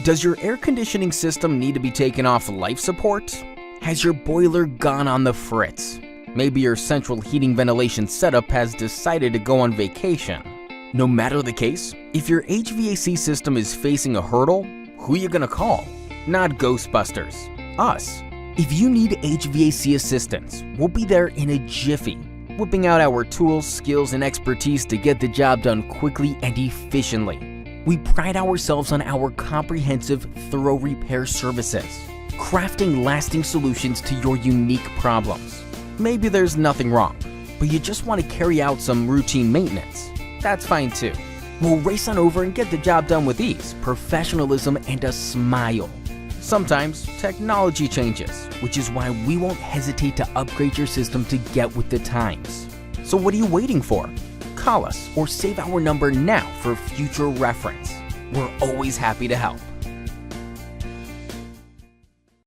Does your air conditioning system need to be taken off life support? Has your boiler gone on the fritz? Maybe your central heating ventilation setup has decided to go on vacation. No matter the case, if your HVAC system is facing a hurdle, who are you gonna call? Not Ghostbusters, us. If you need HVAC assistance, we'll be there in a jiffy, whipping out our tools, skills, and expertise to get the job done quickly and efficiently. We pride ourselves on our comprehensive, thorough repair services, crafting lasting solutions to your unique problems. Maybe there's nothing wrong, but you just want to carry out some routine maintenance. That's fine too. We'll race on over and get the job done with ease, professionalism, and a smile. Sometimes technology changes, which is why we won't hesitate to upgrade your system to get with the times. So what are you waiting for? Call us or save our number now for future reference. We're always happy to help.